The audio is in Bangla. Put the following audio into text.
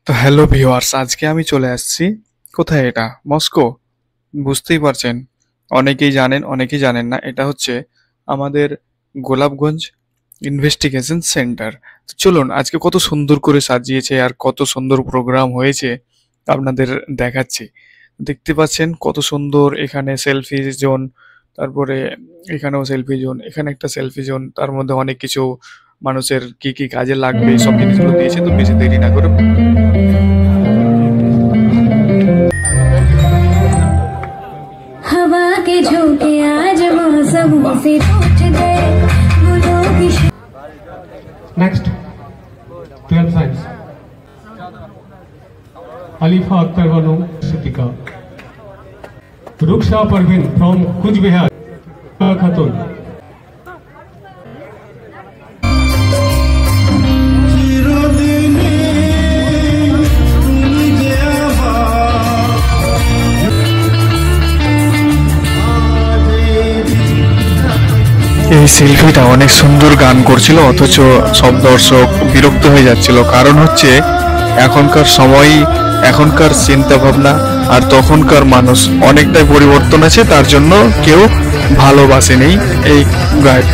তো হ্যালো ভিউয়ার্স, আজকে আমি চলে আসছি। কোথায় এটা? মস্কো। বুঝতেই পারছেন। অনেকেই জানেন, অনেকেই জানেন না। এটা হচ্ছে আমাদের গোলাপগঞ্জ ইনভেস্টিগেশন সেন্টার। তো চলুন, আজকে কত সুন্দর করে সাজিয়েছে আর কত সুন্দর প্রোগ্রাম হয়েছে আপনাদের দেখাচ্ছি। দেখতে পাচ্ছেন কত সুন্দর। এখানে সেলফি জোন, তারপরে এখানেও সেলফি জোন, এখানে একটা সেলফি জোন, তার মধ্যে অনেক কিছু মানুষের কি কি কাজে লাগবে সব জিনিসগুলো দিয়েছে। তো বেশি দেরি না করে हवा के झोंके आज मौसमों से रूठ गए फूलों की Next, 12th science. Alifa Akhtar Banu Sitika. Ruksha Parvin from Kuch Bihar. Khatun. এই সেলফিটা অনেক সুন্দর গান করছিল, অথচ সব দর্শক বিরক্ত হয়ে যাচ্ছিল। কারণ হচ্ছে এখনকার সময়, এখনকার চিন্তা ভাবনা আর তখনকার মানুষ অনেকটাই পরিবর্তন আছে, তার জন্য কেউ ভালোবাসেনি এই গায়ক।